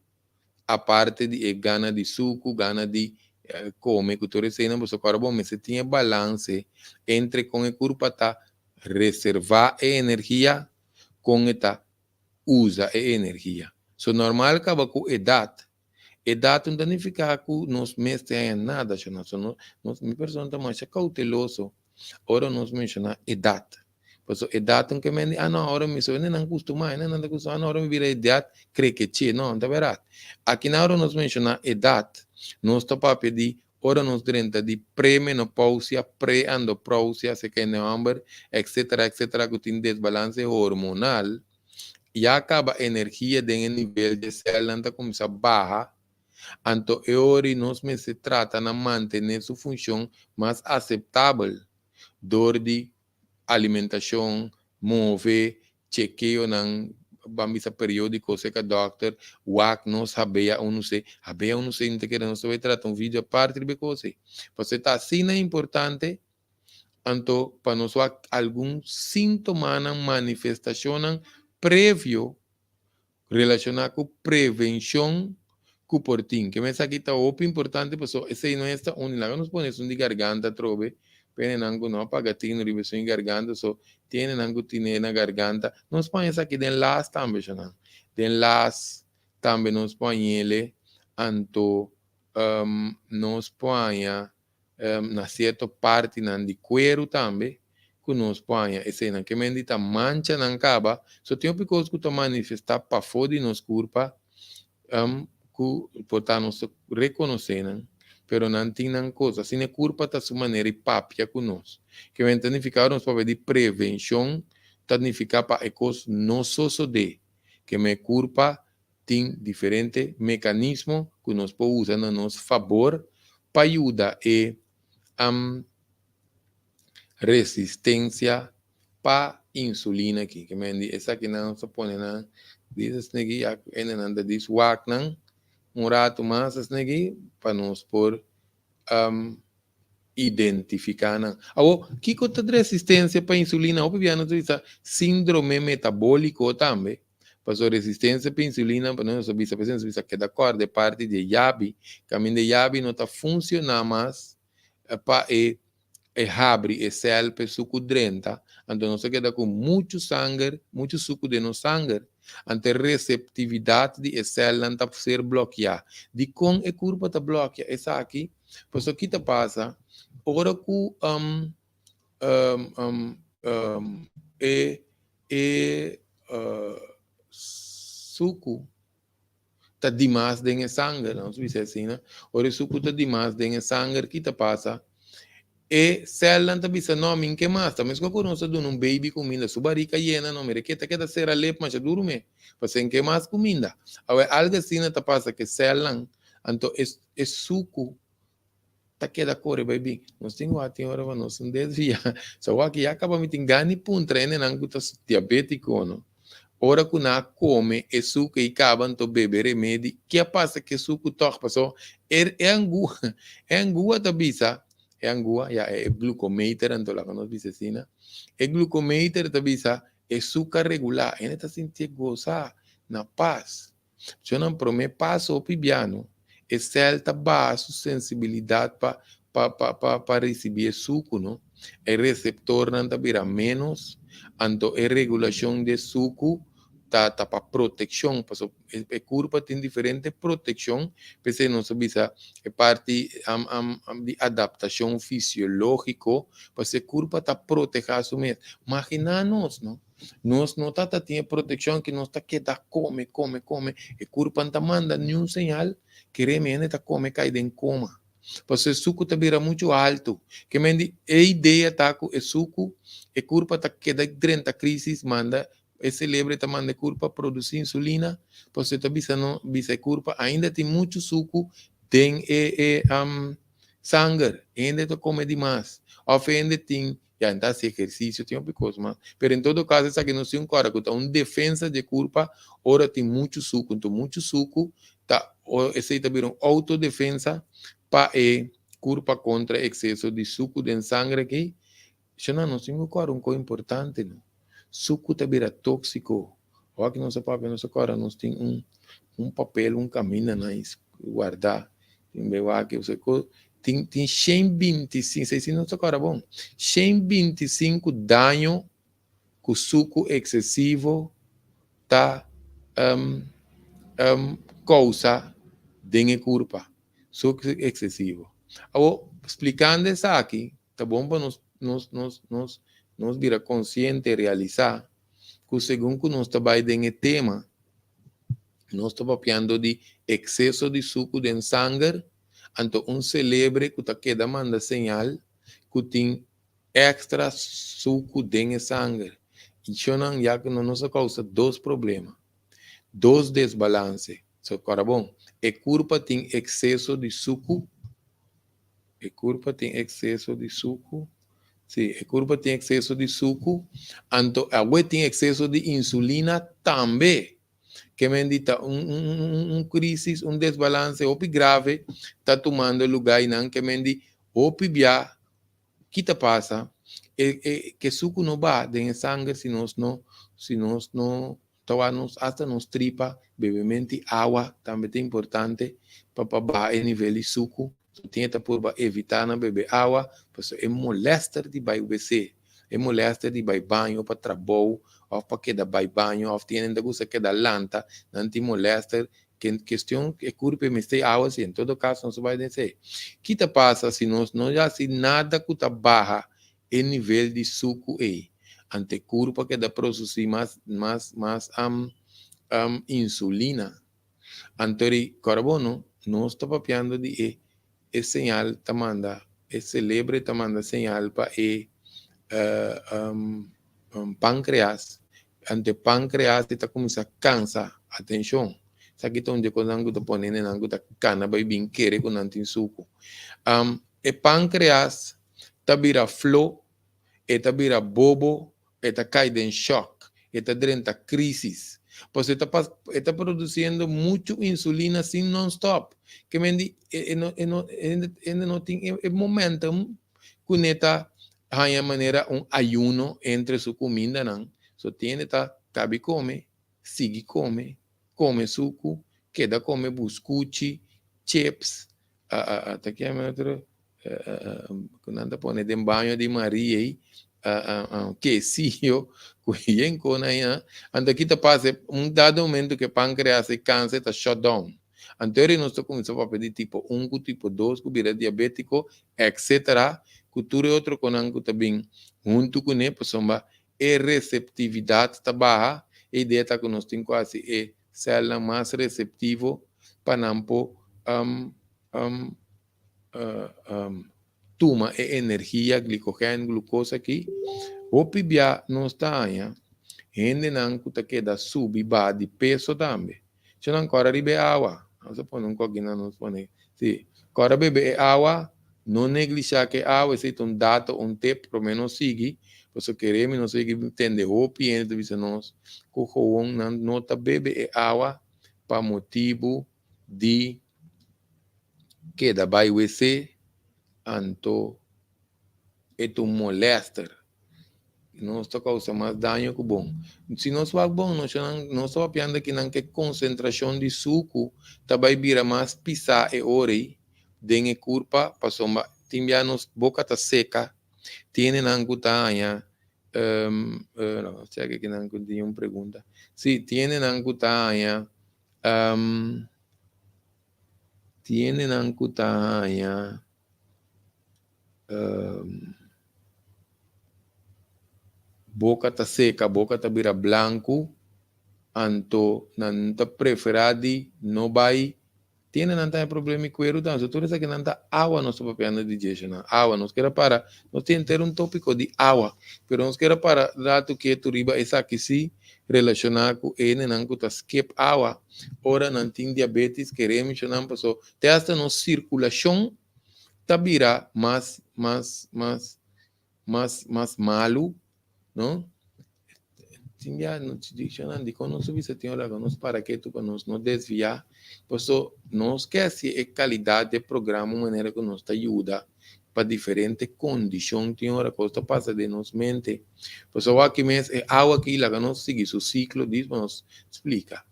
a parte de gana de suco, gana de come, que tu recém não você carbono, mas se tinha balance entre com a curva tá reservar a energia com a usa a energia. So normal acaba com idade. Idade não significa que nós mestres nada, nós minha pessoa está mais cauteloso. Ora nós mencionamos idade. Pois idade que me não, ora me sou não costuma, não costuma, ora me vira idade, creio que sim, não, é verdade. Aqui na hora nós mencionamos idade, nós está para pedir, ora nós tenta de pré-menopausia, pré-andropausia, se que não etc, que tem desbalance hormonal, e acaba a energia de nível de célula começa a baixar. Então, ora nós se trata de manter sua função mais aceitável. Dor de alimentação, move, chequeio ng bambisa periódico, se que doctor, wak não sabia, não sei, não te querendo, não vai tratar vídeo a parte de coisa. Você está assim é importante, então, para nós algum sintoma, manifestação prévio relacionado com prevenção que por ti, que me aqui está importante, pessoal, esse não é esta única, nos ponemos de garganta, trove, pene nango no apagatinho, ribeso em garganta, so, tiene nango tine na garganta, nos ponemos aqui den las também, den las também nos ponemos anto, nos ponemos na certa parte de cuero também, que nos ponemos, esse não que mendita mancha na caba, so tem uma coisa que manifestar para fora de nos curpa, que portanto reconhecem, pero não tinham coisa, assim é culpa da sua maneira e papia conosco. Que vai significar nos para de prevenção, significa para a coisa não só de, que me culpa tem diferente mecanismo que nós podemos usar a nosso favor para ajudar a resistência para insulina aqui, que me diz, essa aqui não se põe na, diz aqui, ainda diz wak não, rato mais assim para nós por identificar. Agora, que coisa de resistência para insulina? O piano diz síndrome metabólico também. Para resistência para insulina, para nós saber se que da cor de parte de Yabi, caminho de Yabi não está funcionando mais para abrir a célula para suco drenta. Então, nós queda com muito sangue, muito suco de nosso sangue. Ante receptividade de célula está ser bloqueada. De com a curva está bloqueada. Essa aqui, por isso que está passa, ora que e suco tá demais dentro sangue, não se diz assim, né? Ora suco tá demais dentro sangue, que tá passa e célula tá bisa não min que mais, tá mas quando nós dando um baby comida, sua barriga llena, não mere que tá ser alep, mas já dorme, para que mais comida. Agora algo assim tá passa que célula, então é suco tá queda core baby, nós temos a hora para nós não desvia, só aqui acaba me tem gani pun treine não guta diabético, não? Ora que na come e suco e acabam to beber remédio, que passa que suco toca passou é angua da bisa, é angua, já é glucometer, então lá que nós bisa assim, né? É glucometer da bisa, é açúcar regular, e neta sentir gozar na paz. Se não promete passo o pibiano, é certa baixa sensibilidade para receber suco, não? O receptor não vira menos, então a regulação de suco tá para proteção, porque a curva tem diferente proteção, porque não sabe se é parte de adaptação fisiológico, porque a curva está protegendo mesmo. Imagina-nos, não? Nós não tá tinha proteção que nós tá que dá come, e curva não manda nenhum sinal que realmente tá come cai em coma. Porque o suco tá vira muito alto, que mendi a ideia tá com o suco, a curva tá que dá dentro da crise manda esse lebre também de curva produzir insulina, você está visando curva, ainda tem muito suco, tem sangue, ainda tu come demais, ou ainda tem, já não se exercício, tem uma coisa, mas, em todo caso, essa aqui não tem um cara que está uma defesa de curva, ora tem muito suco, então muito suco, tá, esse está virando autodefesa para curva contra excesso de suco de sangue aqui, isso não tem um cara, um coisa importante, não. Suco também tóxico. Olha que nossa papel, nossa cara, nós tem papel, caminho, nós guardar. Tem que você tem 125, sei se nossa cara bom, 125 danho que o suco excessivo tá causa de culpa. Suco excessivo. Agora, explicando isso aqui, tá bom para nós virar consciente e realizar que segundo nós trabalhamos em tema, nós estamos falando de excesso de suco em sangue, então celebre que está queda manda señal que tem extra suco em sangue. Isso não já que nos causa dois problemas, dois desbalances. So, cara bom, a culpa tem excesso de suco, a culpa tem excesso de suco. Sim, a curva tem excesso de suco, então a web tem excesso de insulina também, que mendita crise, desbalance ou grave, está tomando lugar não que mendi ou bia, que te passa, que suco não vai de sangue se nós não tomamos hasta nos tripa, bebemente água também é importante para baixar o nível de suco. Tenta por evitar não beber água, porque é molesta de vai UBC, é molesta de vai banho para trabalho, ou para que da vai banho, ou tem ainda gosta que da lanta, não te molesta, que questão é curva me está água, assim, em todo caso não se vai dizer. O que te passa se nós não já se nada que está barra o nível de suco aí, ante curva que da produzir mais insulina, ante carbono, nós está papiando de é señal te manda, é celebre te manda señal para pâncreas. Ante pâncreas está começa a cansar, atenção. Aqui está onde quando angu está ponendo, angu está cana, vai bem querer com não tem suco. E pâncreas está vira flor, está vira bobo, está cai em choque, está dentro da crise. Você está produzindo muito insulina assim non-stop. Que mendi ainda não tem momentum que está de maneira ayuno entre sua comida não. Só tem tá cabe come, sigue come suco, queda come buscuchi, chips, até que é outro quando anda pone de banho de Maria aí, quesillo, cuyen con aí, anda aqui tá passa dado momento que pâncreas se cansa, está shut down. Anterior nós começamos a pedir tipo 1, tipo 2, que vira diabético, etc. Cultura outro com angu também, junto com ele, pessoal, e receptividade tá baixa, a ideia tá que nós temos quase é célula mais receptivo para não um, um, toma e energia, glicogênio, glucosa aqui, o pibia não está aí, gente não que queda subir de peso também. Se não agora beber água, nós põe um coquinho não põe, sim, agora beber água, não negligenciar que água é um dado, um tempo, pelo menos seguir, você queremos, não sei que entender o piente, diz nós, cojo não nota beber água para motivo de queda vai ser anto é um molester. Não está causando mais dano que bom. Se nós vamos bom, nós estamos pensando que não que concentração de suco também vira mais pisar e ore, dengue curva, passou mais, timbia nos boca tá seca, tiene nangutanha, não sei que não tinha uma pergunta. Sim, tiene nangutanha, tiene nangutanha, boca tá seca, boca tá vira branco, anto nanta preferadi no vai tiene nanta problema com o tanto tudo isso que nanta água não está papel de digestion água nós quer para nós tem ter um tópico de água pero nós quer para rato que tu riba essa que se relacionar com ele não que tá skip água ora não tem diabetes queremos não passou te hasta no circulação tá vira mais malo não tinha notificação de quando nós tem hora nós para que tu nós não desviar, por isso nós esquece a qualidade do programa, maneira que nos ajuda para diferentes condições, tem hora que passa de nos mente, por isso aqui mesmo é água que lá que nós sigue o ciclo, diz nos explica.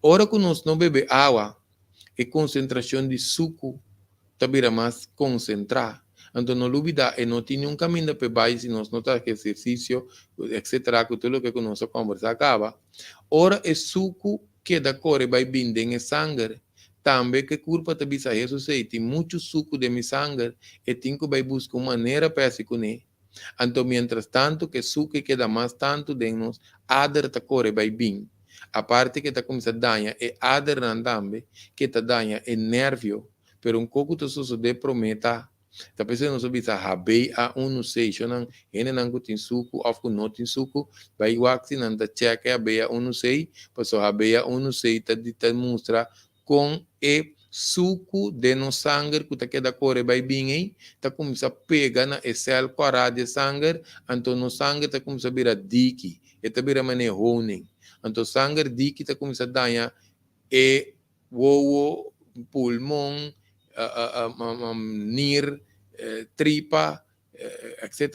Hora que nós não bebe água, a concentração de suco também mais concentrada. Então, não olvida, e não tem um caminho para baixo, se nós não temos exercício, etc., que tudo o que nós conversa acaba. Ora, o suco que da cor vai vindo em sangue, também que curva também sai, isso sei, tem muito suco de meu sangue, e tem que vai buscar uma maneira para se conhecer. Então, mientras tanto, que suco queda mais tanto de nós, adar da cor vai vir. A parte que está começando a danhar, é adar também, que está danhar é nervio, pero um pouco de sucede prometa. Tá pensando não sabe se habei a não sei, se não ene não tem suco, ou que não tem suco, vai waxi não tá check a beia não sei, passou habei a não sei tá mostra com e suco de no sangue que tá queda cor vai bem aí, tá começa a pegar na célula quadrada de sangue, então no sangue tá começa a virar diki, e tá vira mané honing, então sangue diki tá começa a danhar e o pulmão NIR, tripa, etc.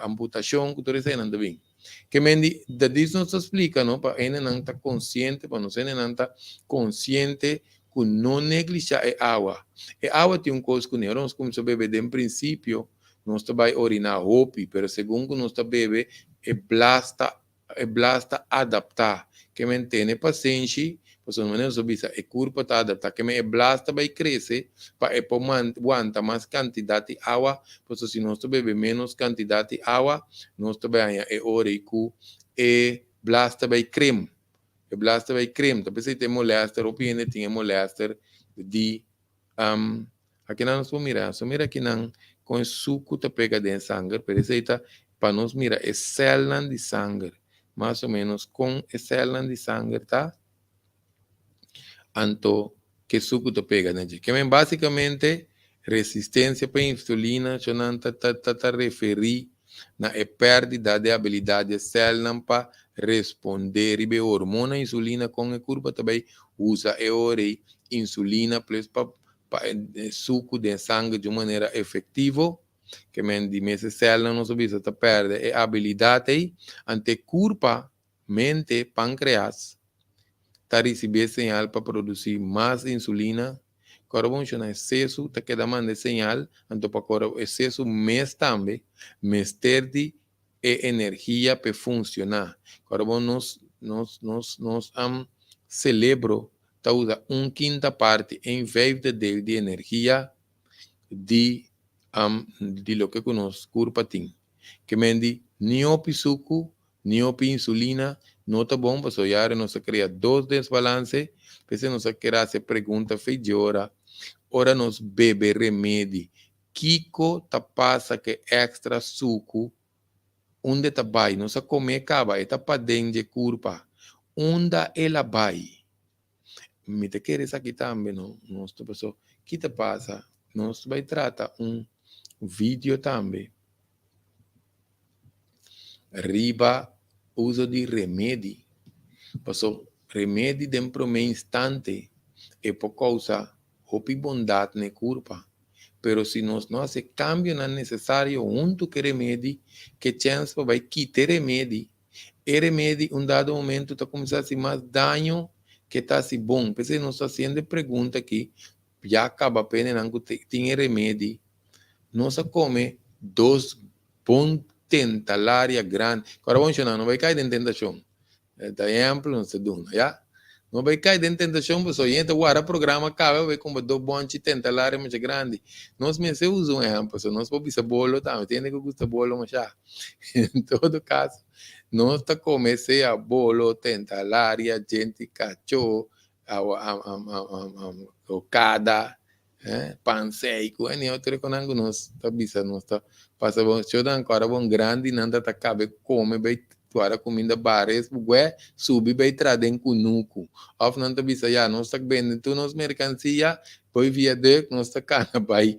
Amputação, que tudo isso anda bem. Que mendi, da isso nos explica, não? Para ele não estar consciente, para nós não estar consciente que não negligenciar a água. A água tem coisa que nós começamos a beber de princípio, nós vai orinar roupa, mas segundo nós bebe, é blasta adaptar. Que me entende paciente, pues no menos obisa e curva tá adaptar que me blasta vai crescer para aguanta mais quantidade de água, pues se nós bebe menos quantidade de água, nós também é hora e blasta vai creme. E blasta vai creme, talvez tem molester, ou piene tem molester de aqui nós vamos mirar, só mira aqui não com suco tá pega de sangue, pero isso aí tá para nós mirar é célula de sangue, mais ou menos com célula de sangue, tá? Anto que suco te pega, né? Que basicamente resistência para insulina, eu não tá referir na perda de habilidade célula para responder e hormona insulina com a curva também usa insulina plus para suco de sangue de maneira efetiva que de mesa célula não soube se perde a habilidade ante curva mente pâncreas está recebendo señal para produzir mais insulina. Agora vamos chamar excesso, está que demanda señal, então para agora excesso mês também, mês tarde é energia para funcionar. Agora vamos celebro, está usa quinta parte em vez de energia de lo que nós curva tem. Que mendi, niopi suco, Niopi insulina, não tá bom, para olhar, não se cria dois desbalances, porque não se quer se pergunta feijora, ora nos bebe remédio, Kiko tá passa que extra suco, onde tá vai, não se come acaba, eta pa dentro curva, onde ela vai. Me te queres aqui também, não? Nossa pessoa, que te passa? Nós vai tratar vídeo também. Riba uso de remédio. Passou remédio dentro de instante é por causa de bondade na curva. Pero se nós não fazemos cambio não necessário junto com remédio, que chance vai quitar remédio. E remédio, dado momento, está começando a ser mais dano que está assim bom. Porque nós estamos fazendo pergunta aqui, já acaba a pena não tem remédio. Nós come dois bons tentalária grande. Agora vamos chamar, não vai cair em tentação. Por exemplo, não se duna, já? Não vai cair em tentação, mas só entra o programa acaba, vai como dois bons tentalária mais grande. Nós mesmo usamos um exemplo, se nós vamos bolo também, tem que gostar bolo, mas já. Em todo caso, nós está comecei a bolo, tentalária, gente cachorro, cada panseico, e outro que nós está bisa, nós está passa bom, se eu dan agora bom grande, nada tá cabe come bem tuara comida bares, bué, subi bem tradem com nuco. Of não tá bisa, já nós está vendendo tu nos mercancia, foi via de nós está cana vai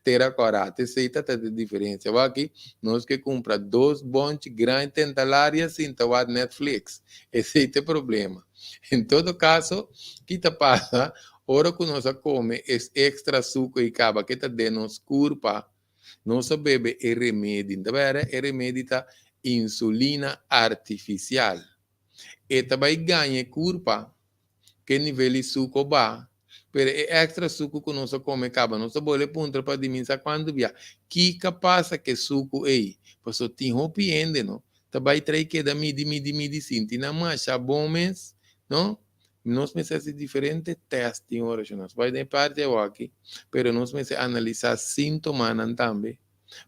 ter agora, até seita tá de diferença. Vai aqui, nós que compra dois bons grandes tentalárias sem tawar Netflix. Esse é o problema. Em todo caso, que tá passa, ora que nós come é extra suco e caba que tá de nos curpa, nós bebe é remédio, tá vendo? É remédio tá insulina artificial. E também ganha curpa que nível de suco ba, pero é extra suco que nós come caba, nós bole punta para diminuir quando via. Que passa que suco é? Pois só tem hopiende, não? Também trai que da midi sinti na marcha bom mês, não? Nós precisamos diferentes testes hoje, nós vai de parte aqui, pero nós precisamos analisar sintomas também.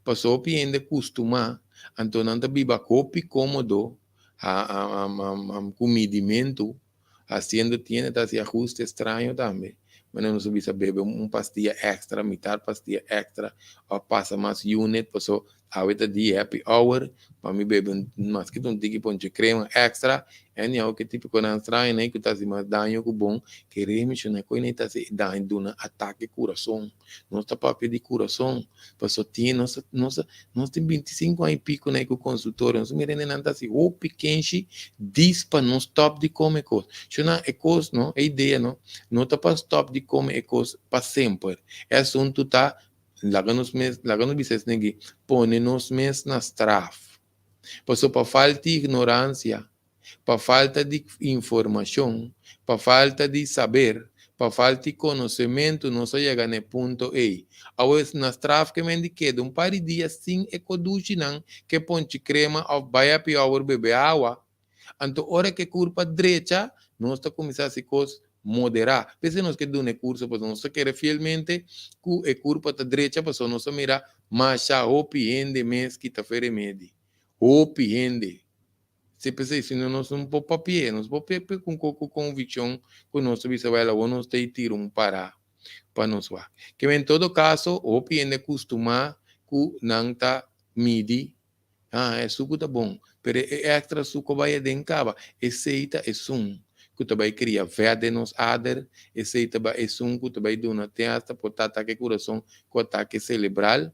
Passou hopiende costuma, então não tá biba copi cômodo, com medimento, haciendo tiene ese ajuste extraño también. Bueno, no se bebe un pastilla extra, mitad pastilla extra, o pasa más unit, pues ahorita de happy hour, para mí bebe más que un tiki ponche crema extra, e o que tipo con estranho, né, que tá se mais daño que bom, que remexo na coisa, tá se daño de um ataque coração, nós tá para pedir coração, pues tinha, nós tem 25 anos e pico, né, que o consultório, nós mirando não tá se, o pequeno, diz para não stop de comer coisa, isso não é coisa, não, é ideia, não tá para stop de comer coisa para sempre, é assunto tá, lagando bices negi, põe nos mes nas traf, pues para falta de ignorância, para falta de informação, para falta de saber, para falta de conhecimento, não se chega no ponto E. Agora, nas trafas que me indiquei, par de dias sem ecoduchinan, que ponte crema, ou vai a pior beber água. Então, hora que curva direita, nós está começando a se moderar. Pense nós que do curso, pues nós quer fielmente que curva está direita, pues nós mira, mas já o piende mês que está fere medi. O piende. Se pensa se nós não pôr papel, nós pôr papel com convicção que nós vai lá, nós tem tiro para nós lá. Que em todo caso, o piende costuma que não tá midi, é suco tá bom, pero é extra suco vai de encaba, aceita é sum, que tu vai criar verde nos ader, aceita vai é sum que tu vai dar uma testa por ataque coração, com ataque cerebral,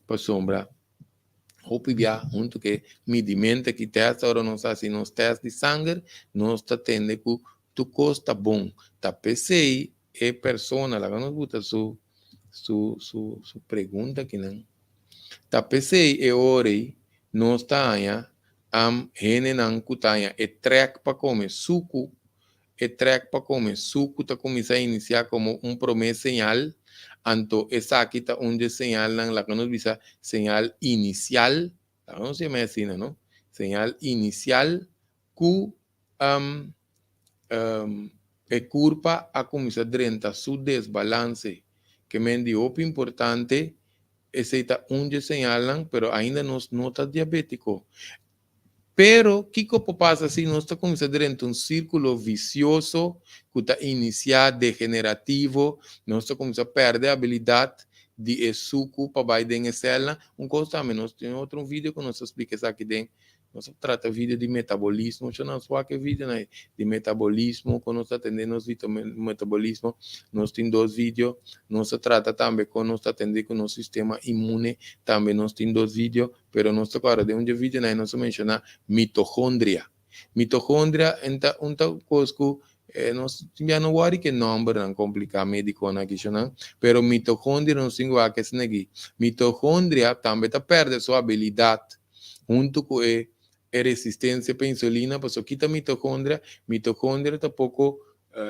para sombra. Opibia, junto que medimento que testa, ora não sabe se nos testes de sangue, nós está tendo que tu costa bom, tá pensei, é persona, lá nos botar su pergunta que não, tá pensei, é hora, nós tá aí, rene não cutanha, é trek para comer suco, é trek para comer suco, tá começando a iniciar como promessa señal, anto esa aqui está onde señal não, lá que nos visa señal inicial, lá não se me ensina, não? Señal inicial que é curva a começar a drenta su desbalance, que me dio importante, esse está onde señalam, pero ainda não está diabético. Pero, Kiko pasa assim, nós está começando dentro de um círculo vicioso, que está iniciado, degenerativo, nós está começando a perder a habilidade de suco para vai dentro célula. Coisa também, nós temos outro vídeo que nós explica isso aqui dentro. Nós trata vídeo de metabolismo, não só que vídeo né, de metabolismo, quando nós atendendo os metabolismo, nós temos 2 vídeos, nós trata também quando nós atendendo com o nosso sistema imune, também nós temos 2 vídeos, pero nós agora de um vídeo né, nós menciona mitocôndria. Mitocôndria é uma coisa que nós já não worry que nome não complicar médico na questão, não, pero mitocôndria não significa que é aqui. Mitocôndria também está perdendo sua habilidade junto com resistência para insulina, porque quita mitocôndria tampoco,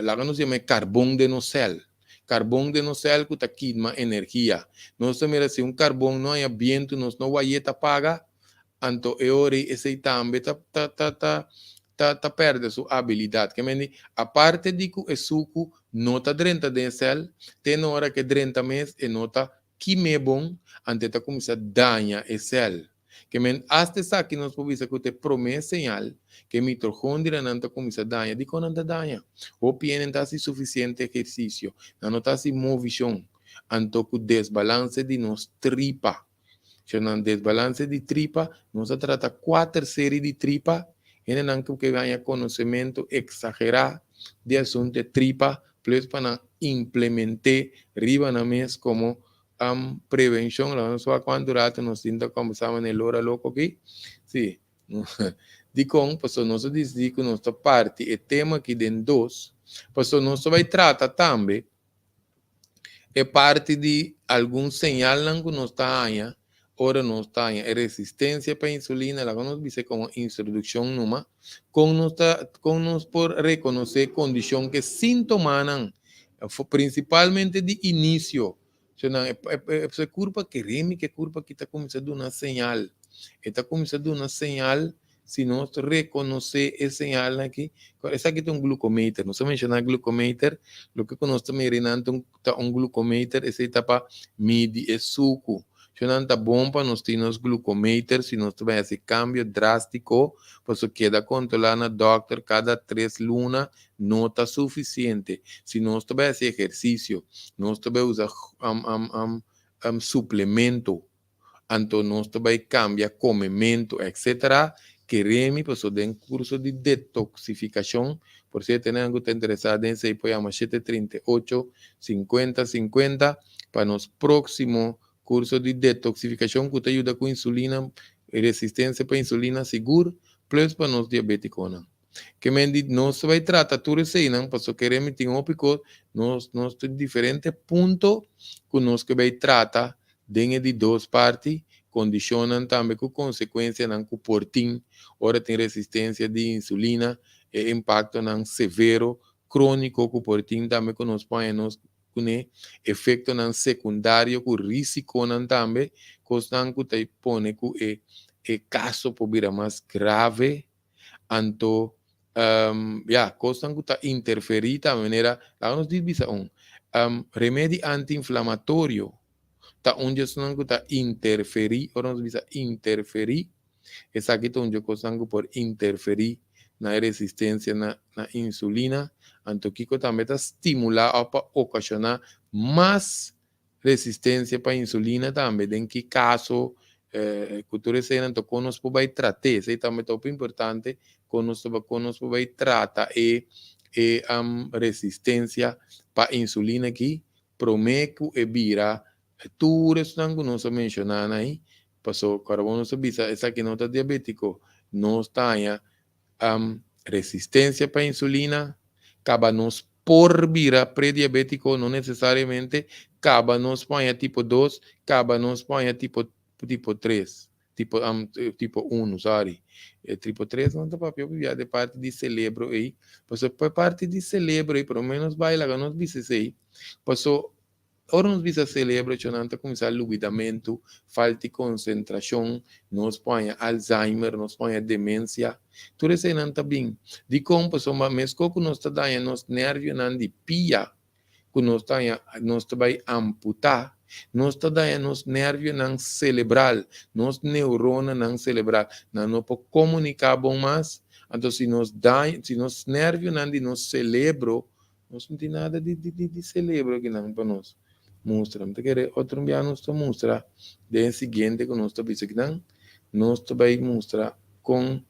lá que nos chama carbono de no céu. Carbono de no céu que está queima energia. Nós também se carbono não é viento, nós não vai paga, então esse também tá perde sua habilidade. Que mendi, a parte de que o suco não está dentro do céu, tem hora que dentro mês e não está que me bom, antes de começar a danhar o céu. Que men hasta aqui nós podemos dizer que te promete señal que mitocôndria não está começando a danhar, de quando não danha. Ou não está suficiente exercício, não está movição, então que desbalance de nos tripa. Se não desbalance de tripa, nós trata 4 séries de tripa, e não que ganha conhecimento exagerado de assunto de tripa, plus para implementar riba na mês como prevenção, lá não só quando durante nós tenta conversar na hora louco aqui, sim, de como, pessoal, nós dizemos que nossa parte é tema aqui dentro dos, pessoal, nós vai tratar também é parte de algum sinal que nós está aí, ora nós está aí, resistência para a insulina, lá nós dice como introdução numa, com nós por reconhecer condição que sintomas, principalmente de início. Essa curva que reme, que curva que está começando uma señal. Está começando uma señal, se nós reconhecer esse señal aqui, essa aqui tem um glucometer, nós mencionamos glucometer, o que nós estamos mirando um glucometer, esse está para medir o suco. Se não está bom para nós ter os glucometer, se nós tiver esse câmbio drástico, você queda controlar na doctor cada 3 lunas, não está suficiente. Se nós tiver esse exercício, nós tiver usar suplemento, então nós tiver cambia comimento, etc., queremos, pessoal, de curso de detoxificação, por se tem algo interessado em se pode chamar 738 50 50 para nos próximo curso de detoxificação que te ajuda com insulina, resistência para insulina segura, plus para nós diabéticos. Que me diz, nós vai tratar tudo isso aí, não? Porque queremos ter um pico, nós temos diferentes pontos que nós que vai tratar dentro de 2 partes, condicionam também com consequência não com portim, ora tem resistência de insulina, e impacto não severo, crônico com portim também que nós põe nos com efeito não secundário, com risco não também, coisa que te põe com caso por vir mais grave, então coisa que está interferir da maneira, lá nos diz remédio anti-inflamatório, tá onde não está interferir, ou nos diz interferir, essa aqui tá onde coisa por interferir na resistência na insulina, então que também está estimular para ocasionar mais resistência para a insulina também, em que caso cultura cena então conosco vai tratar, isso também é muito importante, conosco vai tratar resistência para a insulina que prometo e vira tudo isso que nós mencionamos aí, passou carbono subisa, essa aqui não está diabético, não está aí, resistência para a insulina, acaba-nos por vira pré-diabético, não necessariamente, acaba-nos põe tipo 2, acaba-nos põe tipo 3, tipo 1, sorry. Tipo 3 não está papel, de parte de cerebro aí, passou por parte de cerebro aí, pelo menos vai lá, nós disse aí, passou ora nos visa cerebro, chonanta começar luidamento, falta de concentração, nos põe Alzheimer, nos põe demência, tudo isso não está bem. De como, pessoal, mas como nós está dando, nos nervios não de pia, que nós vai amputar, nós está dando nos nervios não cerebral, nos neuronas não cerebral, não pode comunicar bom mais. Então, se nos nervios não de nosso cérebro, nós não tem nada de cérebro aqui não para nós. Mostra, não quer outro dia nós mostra, de seguinte que nós está aqui não, nós vai mostrar com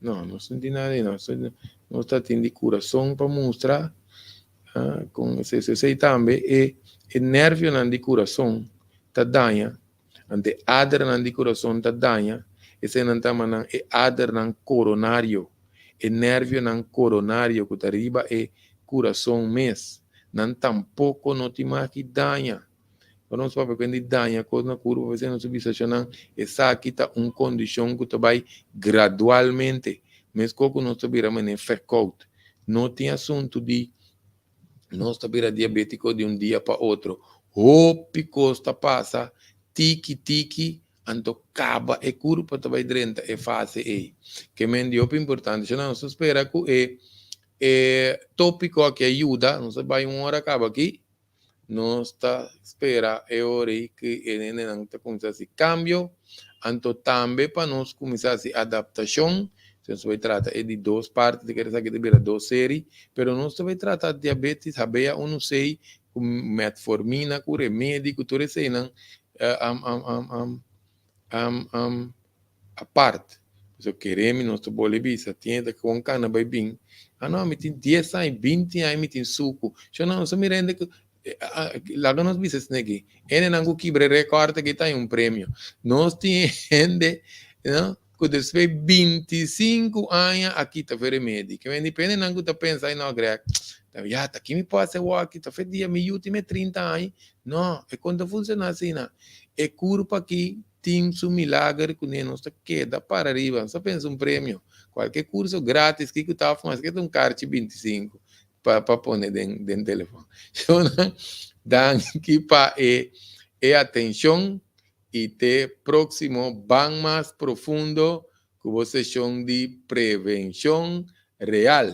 não, nós não tem nada, nós está tendo coração para mostrar, com esse também é nervio não de coração, tá danha, ante ader não de coração tá danha, esse não tá manang é ader não coronário, é nervio não coronário que tá riba é coração mes, não tampouco não te maqui danha. Quando nós vamos aprender danha, quando na curva você não subir não, essa aqui tá condição que tu vai gradualmente, mas quando nós subir a maneira frequente, não tem assunto de nós está diabético de dia para outro. Hopi costa passa, tiki, anto caba e curva também drenta e fase e. Que mendi o importante, se não se espera que tópico que ajuda, não se vai uma hora acaba aqui, nós está espera é hora que ele não está começando esse cambio, anto também para nós começar essa adaptação. Se vai tratar de duas partes, de que essa aqui deveria duas séries, pero não se vai tratar de diabetes, saber, eu não sei, com metformina, com remédio, com tudo isso aí, não, a parte. Se eu queremos, nós estamos bolivisa, tinha com cana, vai bem. Não, me tem 10 anos, 20 anos, me tem suco. Se não, se me rende que lá nós vimos aqui, ele não quebra recorde que está em prêmio. Nós temos gente, não? Que depois 25 anos aqui está fazendo remédio. Que independente não está pensando não grec. Já tá aqui me passa o aqui, tá fazendo dia me último 30 anos. Não, é quando funciona assim, não. É curva aqui tem um milagre que nós está queda para arriba. Só pensa prêmio. Qualquer curso grátis que está fazendo, que é um carte 25 para pôr dentro do telefone. Então, dan aqui para atenção e ter próximo bem mais profundo com a sessão de prevenção real.